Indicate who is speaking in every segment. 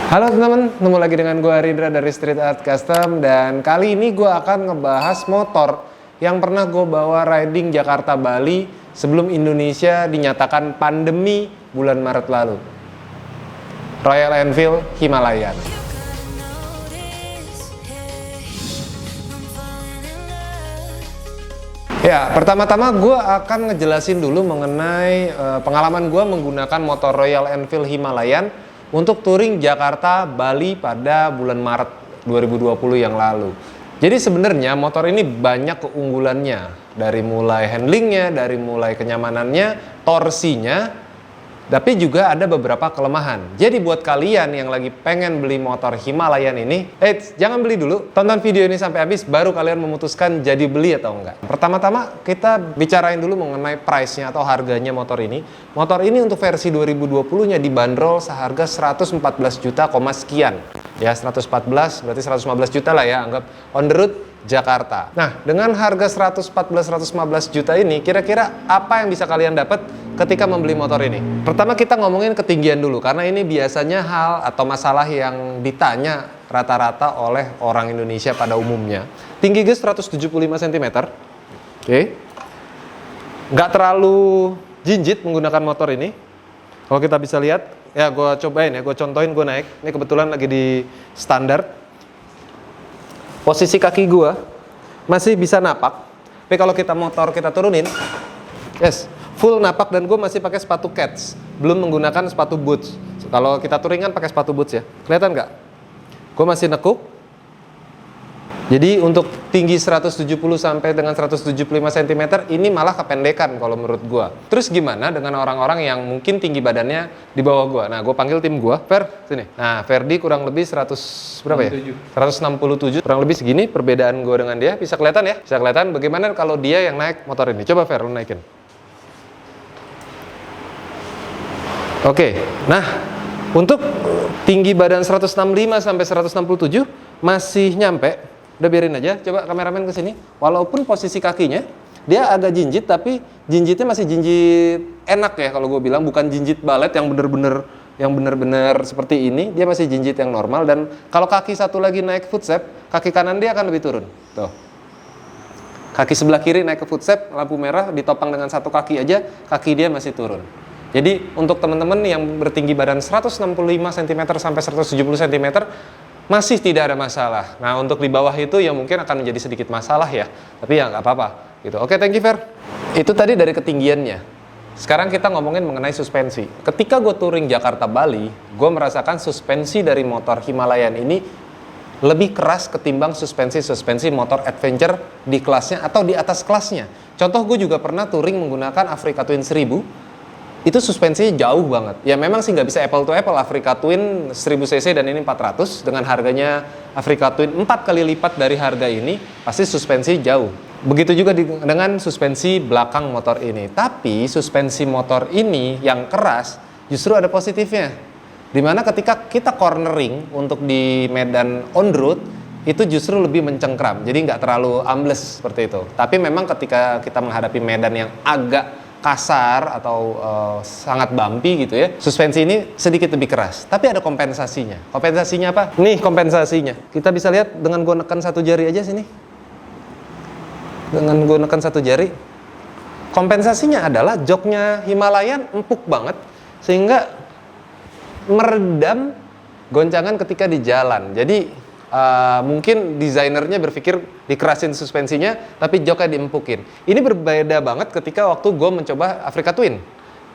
Speaker 1: Halo teman-teman, ketemu lagi dengan gue Rindra dari Street Art Custom. Dan kali ini gue akan ngebahas motor yang pernah gue bawa riding Jakarta Bali sebelum Indonesia dinyatakan pandemi bulan Maret lalu. Royal Enfield Himalayan. Ya, pertama-tama gue akan ngejelasin dulu mengenai pengalaman gue menggunakan motor Royal Enfield Himalayan untuk touring Jakarta Bali pada bulan Maret 2020 yang lalu. Jadi sebenarnya motor ini banyak keunggulannya, dari mulai handlingnya, dari mulai kenyamanannya, torsinya, tapi juga ada beberapa kelemahan. Jadi buat kalian yang lagi pengen beli motor Himalayan ini, jangan beli dulu. Tonton video ini sampai habis, baru kalian memutuskan jadi beli atau enggak. Pertama-tama kita bicarain dulu mengenai price-nya atau harganya motor ini. Motor ini untuk versi 2020-nya dibanderol seharga 114 juta, sekian. Ya, 114 berarti 115 juta lah ya, anggap on the road Jakarta. Nah, dengan harga 114-115 juta ini, kira-kira apa yang bisa kalian dapat ketika membeli motor ini? Pertama kita ngomongin ketinggian dulu, karena ini biasanya hal atau masalah yang ditanya rata-rata oleh orang Indonesia pada umumnya. Tinggi gue 175 cm. Oke. Nggak terlalu jinjit menggunakan motor ini. Kalau kita bisa lihat, ya gue cobain ya, gue contohin gue naik. Ini kebetulan lagi di standar. Posisi kaki gue masih bisa napak, tapi kalau motor kita turunin, yes, full napak, dan gue masih pakai sepatu cats, belum menggunakan sepatu boots. Kalau kita touringan pakai sepatu boots ya, kelihatan nggak? Gue masih nekuk. Jadi untuk tinggi 170 sampai dengan 175 cm ini malah kependekan kalau menurut gue. Terus gimana dengan orang-orang yang mungkin tinggi badannya di bawah gue? Nah, gue panggil tim gue, Fer, sini. Nah, Ferdi kurang lebih 100 berapa ya? 167, kurang lebih segini perbedaan gue dengan dia. Bisa kelihatan ya? Bisa kelihatan bagaimana kalau dia yang naik motor ini. Coba Fer, lu naikin. Oke, nah untuk tinggi badan 165 sampai 167 masih nyampe. Udah biarin aja, coba kameramen ke sini. Walaupun posisi kakinya dia agak jinjit, tapi jinjitnya masih jinjit enak ya kalau gue bilang, bukan jinjit balet yang bener-bener seperti ini. Dia masih jinjit yang normal, dan kalau kaki satu lagi naik footstep, kaki kanan dia akan lebih turun. Tuh. Kaki sebelah kiri naik ke footstep, lampu merah ditopang dengan satu kaki aja, kaki dia masih turun. Jadi untuk teman-teman yang bertinggi badan 165 cm sampai 170 cm masih tidak ada masalah. Nah, untuk di bawah itu ya mungkin akan menjadi sedikit masalah ya. Tapi ya nggak apa-apa gitu. Oke, thank you Fer. Itu tadi dari ketinggiannya. Sekarang kita ngomongin mengenai suspensi. Ketika gue touring Jakarta Bali, gue merasakan suspensi dari motor Himalayan ini lebih keras ketimbang suspensi motor adventure di kelasnya atau di atas kelasnya. Contoh, gue juga pernah touring menggunakan Africa Twin 1000. Itu suspensinya jauh banget. Ya memang sih nggak bisa apple to apple, Africa Twin 1000 cc dan ini 400, dengan harganya Africa Twin 4 kali lipat dari harga ini, pasti suspensi jauh. Begitu juga dengan suspensi belakang motor ini. Tapi suspensi motor ini yang keras justru ada positifnya. Dimana ketika kita cornering untuk di medan on road, itu justru lebih mencengkram, jadi nggak terlalu ambles seperti itu. Tapi memang ketika kita menghadapi medan yang agak kasar atau sangat bumpy gitu ya, suspensi ini sedikit lebih keras. Tapi ada kompensasinya. Kompensasinya apa? Nih kompensasinya. Kita bisa lihat dengan gue neken satu jari aja sini. Dengan gue neken satu jari. Kompensasinya adalah joknya Himalayan empuk banget, sehingga meredam goncangan ketika di jalan. Jadi mungkin desainernya berpikir dikerasin suspensinya, tapi joknya diempukin. Ini berbeda banget ketika waktu gue mencoba Africa Twin,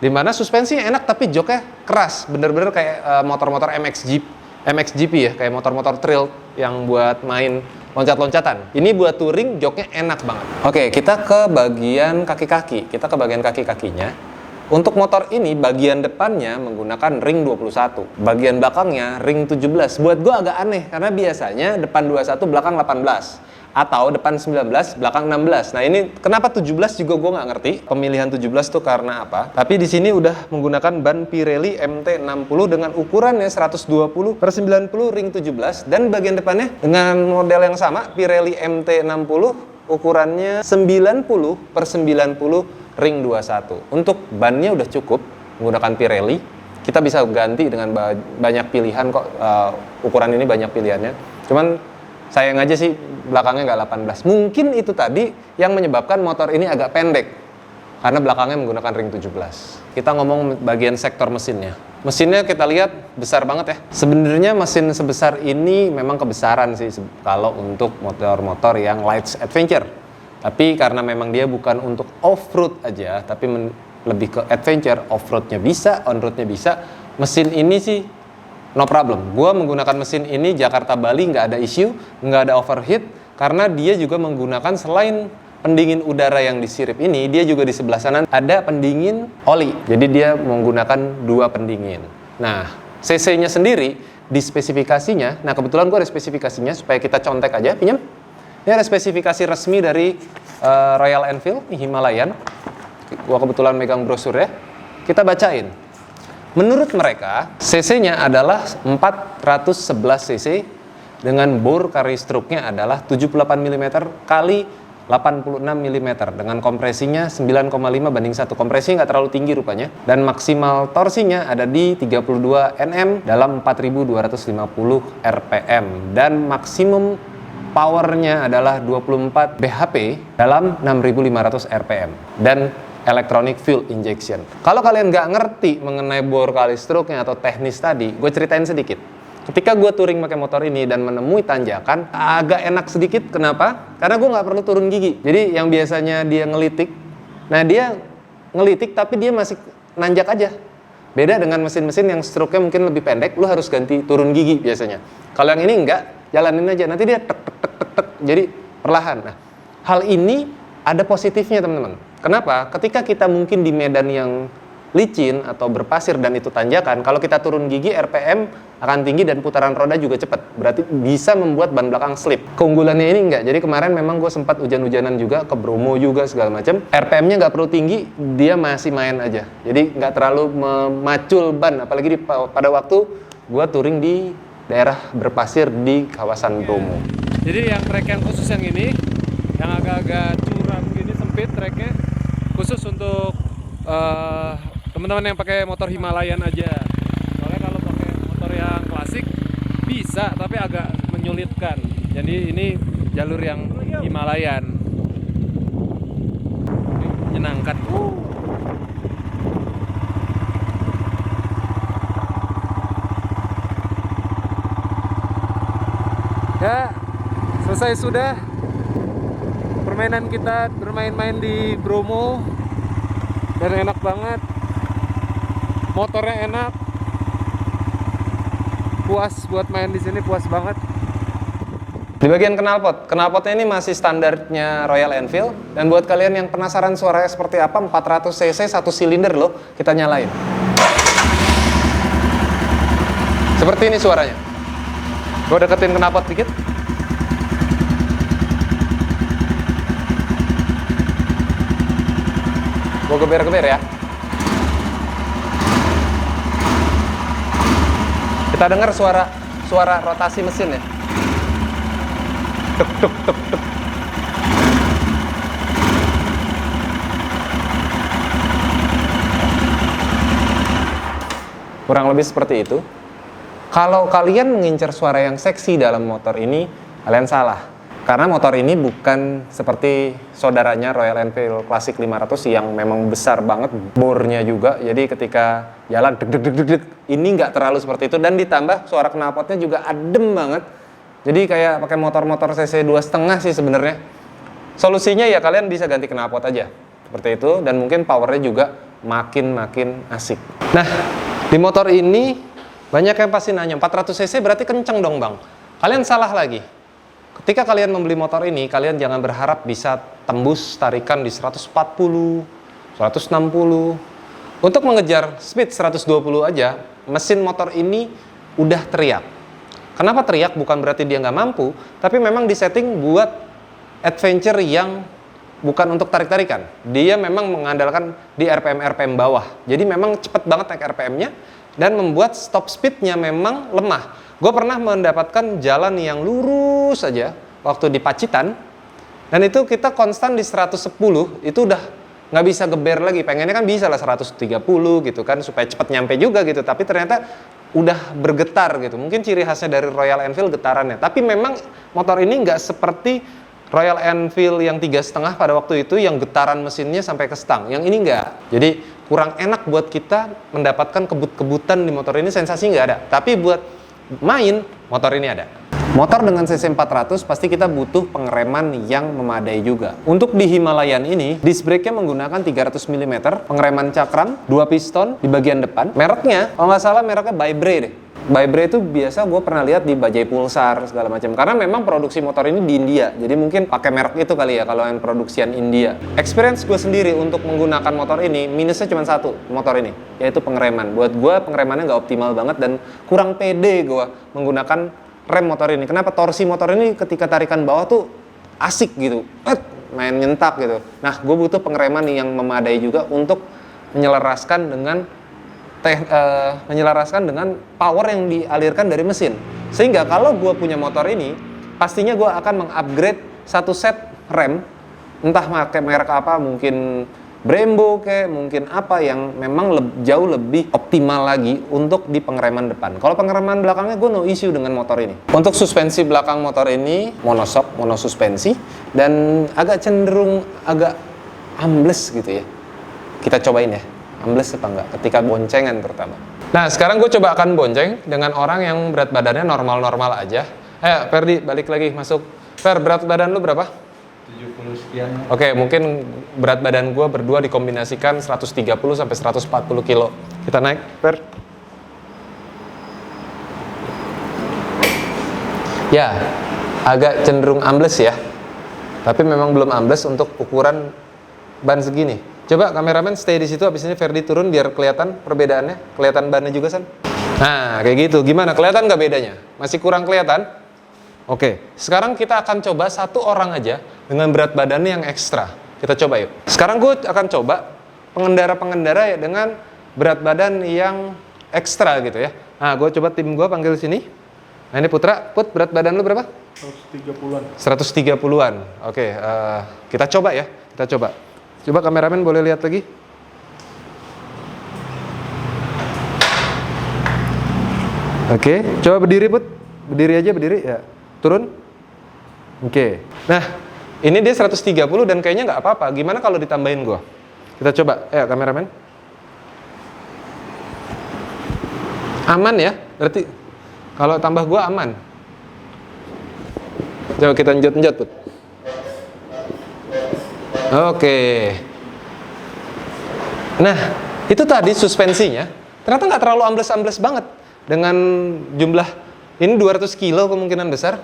Speaker 1: dimana suspensinya enak tapi joknya keras, bener-bener kayak motor-motor MXGP ya, kayak motor-motor trail yang buat main loncat-loncatan. Ini buat touring, joknya enak banget. Oke, kita ke bagian kaki-kaki. Kita ke bagian kaki-kakinya. Untuk motor ini, bagian depannya menggunakan ring 21, bagian belakangnya ring 17. Buat gue agak aneh, karena biasanya depan 21, belakang 18. Atau depan 19, belakang 16. Nah ini kenapa 17 juga gue nggak ngerti. Pemilihan 17 tuh karena apa. Tapi di sini udah menggunakan ban Pirelli MT60 dengan ukurannya 120/90 ring 17. Dan bagian depannya dengan model yang sama, Pirelli MT60, ukurannya 90/90 ring 21. Untuk bannya udah cukup menggunakan Pirelli. Kita bisa ganti dengan banyak pilihan kok, ukuran ini banyak pilihannya. Cuman sayang aja sih belakangnya nggak 18. Mungkin itu tadi yang menyebabkan motor ini agak pendek, karena belakangnya menggunakan ring 17. Kita ngomong bagian sektor mesinnya. Mesinnya kita lihat besar banget ya. Sebenarnya mesin sebesar ini memang kebesaran sih kalau untuk motor-motor yang light adventure. Tapi karena memang dia bukan untuk off-road aja, tapi lebih ke adventure, off-roadnya bisa, on-roadnya bisa. Mesin ini sih no problem. Gua menggunakan mesin ini Jakarta-Bali nggak ada issue, nggak ada overheat, karena dia juga menggunakan selain pendingin udara yang disirip ini, dia juga di sebelah sana ada pendingin oli. Jadi dia menggunakan 2 pendingin. Nah, cc-nya sendiri di spesifikasinya, nah kebetulan gue ada spesifikasinya supaya kita contek aja, pinjam. Ini ada spesifikasi resmi dari Royal Enfield Himalayan. Gue kebetulan megang brosur ya. Kita bacain. Menurut mereka, cc-nya adalah 411 cc dengan bore carry stroke-nya adalah 78 mm kali 86 mm dengan kompresinya 9,5 banding 1. Kompresi nggak terlalu tinggi rupanya, dan maksimal torsinya ada di 32 Nm dalam 4250 rpm, dan maksimum powernya adalah 24 bhp dalam 6500 rpm, dan electronic fuel injection. Kalau kalian nggak ngerti mengenai bore kali stroke-nya atau teknis tadi, gue ceritain sedikit. Ketika gue touring pakai motor ini dan menemui tanjakan, agak enak sedikit. Kenapa? Karena gue nggak perlu turun gigi. Jadi yang biasanya dia ngelitik, nah dia ngelitik tapi dia masih nanjak aja. Beda dengan mesin-mesin yang stroke-nya mungkin lebih pendek, lu harus ganti turun gigi biasanya. Kalau yang ini enggak, jalanin aja. Nanti dia tek tek tek tek tek, jadi perlahan. Nah, hal ini ada positifnya teman-teman. Kenapa? Ketika kita mungkin di medan yang licin atau berpasir dan itu tanjakan, kalau kita turun gigi RPM akan tinggi dan putaran roda juga cepat. Berarti bisa membuat ban belakang slip. Keunggulannya ini enggak. Jadi kemarin memang gue sempat hujan-hujanan juga, ke Bromo juga segala macam. RPM-nya nggak perlu tinggi, dia masih main aja. Jadi nggak terlalu memacul ban. Apalagi pada waktu gue touring di daerah berpasir di kawasan Bromo.
Speaker 2: Jadi yang trek yang khusus yang ini, yang agak-agak curam gini, sempit treknya, khusus untuk teman-teman yang pakai motor Himalayan aja. Soalnya kalau pakai motor yang klasik bisa, tapi agak menyulitkan. Jadi ini jalur yang Himalayan. Menyenangkan. Ya, selesai sudah permainan kita, bermain-main di Bromo. Dan enak banget, motornya enak, puas buat main di sini, puas banget.
Speaker 1: Di bagian knalpotnya ini masih standarnya Royal Enfield. Dan buat kalian yang penasaran suaranya seperti apa, 400 cc 1 silinder loh, kita nyalain. Seperti ini suaranya. Gue deketin knalpot dikit. Gue geber-geber ya. Kita dengar suara rotasi mesin ya. Tuk tuk tuk tuk. Kurang lebih seperti itu. Kalau kalian mengincar suara yang seksi dalam motor ini, kalian salah. Karena motor ini bukan seperti saudaranya Royal Enfield Classic 500 yang memang besar banget, bornya juga. Jadi ketika jalan deg deg deg deg deg, ini nggak terlalu seperti itu, dan ditambah suara knalpotnya juga adem banget. Jadi kayak pakai motor-motor cc 2,5 sih sebenarnya. Solusinya ya kalian bisa ganti knalpot aja. Seperti itu, dan mungkin powernya juga makin asik. Nah, di motor ini banyak yang pasti nanya, 400 cc berarti kenceng dong bang. Kalian salah lagi. Ketika kalian membeli motor ini, kalian jangan berharap bisa tembus tarikan di 140, 160. Untuk mengejar speed 120 aja, mesin motor ini udah teriak. Kenapa teriak? Bukan berarti dia nggak mampu, tapi memang disetting buat adventure yang bukan untuk tarik-tarikan. Dia memang mengandalkan di RPM bawah. Jadi memang cepet banget naik RPM-nya, dan membuat stop speed-nya memang lemah. Gue pernah mendapatkan jalan yang lurus aja waktu di Pacitan, dan itu kita konstan di 110, itu udah nggak bisa geber lagi. Pengennya kan bisa lah 130 gitu kan, supaya cepat nyampe juga gitu. Tapi ternyata udah bergetar gitu. Mungkin ciri khasnya dari Royal Enfield getarannya. Tapi memang motor ini nggak seperti Royal Enfield yang 3,5 pada waktu itu yang getaran mesinnya sampai ke stang. Yang ini nggak. Jadi kurang enak buat kita mendapatkan kebut-kebutan di motor ini, sensasi nggak ada. Tapi buat main, motor ini ada. Motor dengan cc 400 pasti kita butuh pengereman yang memadai juga. Untuk di Himalayan ini, disc brake-nya menggunakan 300 mm, pengereman cakram, 2 piston di bagian depan. Mereknya, kalau nggak salah mereknya Bybre deh. Bybre itu biasa gue pernah lihat di Bajaj Pulsar segala macam. Karena memang produksi motor ini di India, jadi mungkin pakai merek itu kali ya kalau yang produksian India. Experience gue sendiri untuk menggunakan motor ini, minusnya cuma satu motor ini, yaitu pengereman. Buat gue pengeremannya nggak optimal banget dan kurang pede gue menggunakan rem motor ini. Kenapa? Torsi motor ini ketika tarikan bawah tuh asik gitu, main nyentak gitu. Nah, gue butuh pengereman yang memadai juga untuk menyelaraskan dengan power yang dialirkan dari mesin. Sehingga kalau gue punya motor ini, pastinya gue akan mengupgrade satu set rem, entah pakai merek apa, mungkin Brembo kayak mungkin apa yang memang jauh lebih optimal lagi untuk di pengereman depan. Kalau pengereman belakangnya gue no issue dengan motor ini. Untuk suspensi belakang motor ini monoshock, monosuspensi, dan agak cenderung agak ambles gitu ya. Kita cobain ya, ambles apa enggak ketika boncengan terutama. Nah, sekarang gue coba akan bonceng dengan orang yang berat badannya normal-normal aja. Ferdi, balik lagi masuk. Fer, berat badan lu berapa?
Speaker 3: 70 sekian.
Speaker 1: Oke, mungkin berat badan gue berdua dikombinasikan 130 sampai 140 kilo. Kita naik, Fer. Ya, agak cenderung ambles ya. Tapi memang belum ambles untuk ukuran ban segini. Coba kameramen stay di situ, habis ini Ferdi turun biar kelihatan perbedaannya. Kelihatan bannya juga, San. Nah, kayak gitu. Gimana? Kelihatan nggak bedanya? Masih kurang kelihatan? Oke, sekarang kita akan coba satu orang aja dengan berat badannya yang ekstra. Kita coba yuk. Sekarang gue akan coba pengendara-pengendara ya dengan berat badan yang ekstra gitu ya. Nah, gue coba tim gue panggil sini. Nah, ini Putra. Put, berat badan lu berapa?
Speaker 3: 130-an.
Speaker 1: 130-an. Oke, kita coba ya. Kita coba. Coba kameramen boleh lihat lagi. Oke, coba berdiri, Put. Berdiri aja, berdiri ya. Turun. Oke. Nah, ini dia 130 dan kayaknya nggak apa-apa. Gimana kalau ditambahin gua? Kita coba. Kameramen. Aman ya? Berarti kalau tambah gua aman. Coba kita njot-njot, Put. Oke. Nah, itu tadi suspensinya. Ternyata nggak terlalu ambles-ambles banget. Dengan jumlah ini 200 kilo kemungkinan besar,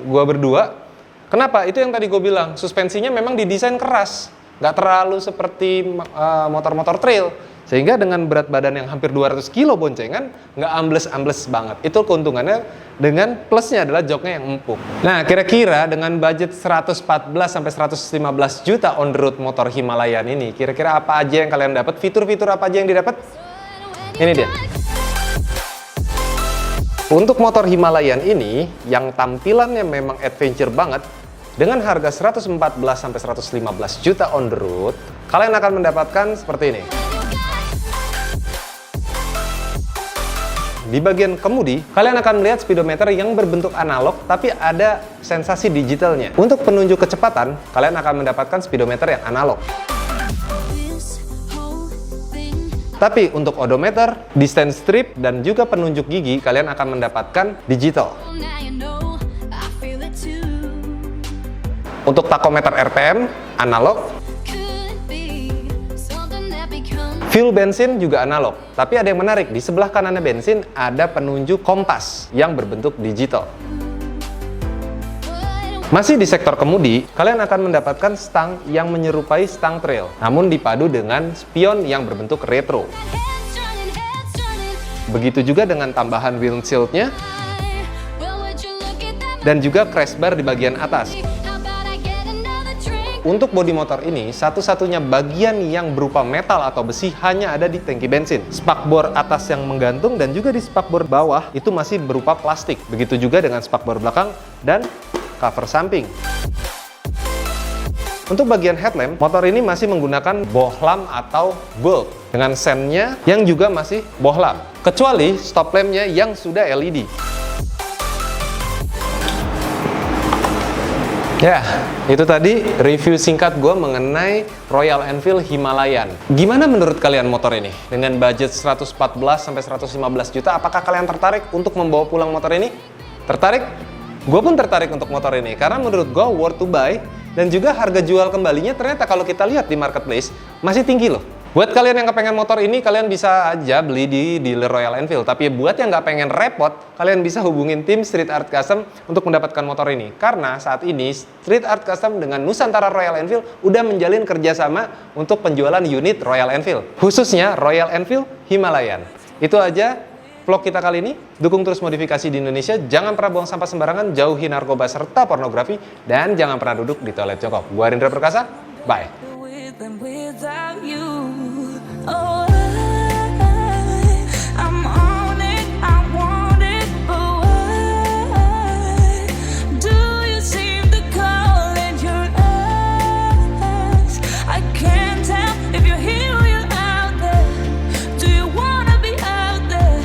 Speaker 1: gua berdua. Kenapa? Itu yang tadi gue bilang, suspensinya memang didesain keras, nggak terlalu seperti motor-motor trail. Sehingga dengan berat badan yang hampir 200 kilo boncengan, nggak ambles-ambles banget. Itu keuntungannya, dengan plusnya adalah joknya yang empuk. Nah, kira-kira dengan budget 114 sampai 115 juta on the road motor Himalayan ini, kira-kira apa aja yang kalian dapat? Fitur-fitur apa aja yang didapat? Ini dia. Untuk motor Himalayan ini, yang tampilannya memang adventure banget, dengan harga 114 sampai 115 juta on the road, kalian akan mendapatkan seperti ini. Di bagian kemudi, kalian akan melihat speedometer yang berbentuk analog, tapi ada sensasi digitalnya. Untuk penunjuk kecepatan, kalian akan mendapatkan speedometer yang analog. Tapi untuk odometer, distance strip, dan juga penunjuk gigi, kalian akan mendapatkan digital. Untuk takometer RPM, analog. Fuel bensin juga analog. Tapi ada yang menarik, di sebelah kanannya bensin ada penunjuk kompas yang berbentuk digital. Masih di sektor kemudi, kalian akan mendapatkan stang yang menyerupai stang trail, namun dipadu dengan spion yang berbentuk retro. Begitu juga dengan tambahan windshield-nya dan juga crash bar di bagian atas. Untuk bodi motor ini, satu-satunya bagian yang berupa metal atau besi hanya ada di tangki bensin. Spakbor atas yang menggantung dan juga di spakbor bawah itu masih berupa plastik. Begitu juga dengan spakbor belakang dan cover samping. Untuk bagian headlamp, motor ini masih menggunakan bohlam atau bulb dengan sennya yang juga masih bohlam, kecuali stop lampnya yang sudah LED. Ya, itu tadi review singkat gue mengenai Royal Enfield Himalayan. Gimana menurut kalian motor ini? Dengan budget 114 sampai 115 juta, apakah kalian tertarik untuk membawa pulang motor ini? Tertarik? Gue pun tertarik untuk motor ini karena menurut gue worth to buy, dan juga harga jual kembalinya ternyata kalau kita lihat di marketplace masih tinggi loh. Buat kalian yang kepengen motor ini, kalian bisa aja beli di dealer Royal Enfield. Tapi buat yang nggak pengen repot, kalian bisa hubungin tim Street Art Custom untuk mendapatkan motor ini. Karena saat ini Street Art Custom dengan Nusantara Royal Enfield udah menjalin kerjasama untuk penjualan unit Royal Enfield, khususnya Royal Enfield Himalayan. Itu aja vlog kita kali ini. Dukung terus modifikasi di Indonesia, jangan pernah buang sampah sembarangan, jauhi narkoba serta pornografi, dan jangan pernah duduk di toilet cokok. Gua Rindra Perkasa, bye.
Speaker 4: And without you, oh, I'm on it, I want it, but why do you seem to call in your eyes? I can't tell if you're here or you're out there. Do you wanna be out there?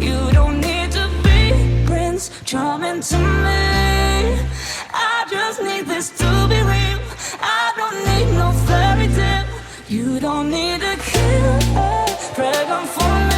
Speaker 4: You don't need to be Prince Charming to me. I just need this to be real. I don't need no fairy tale. You don't need a killer dragon for me.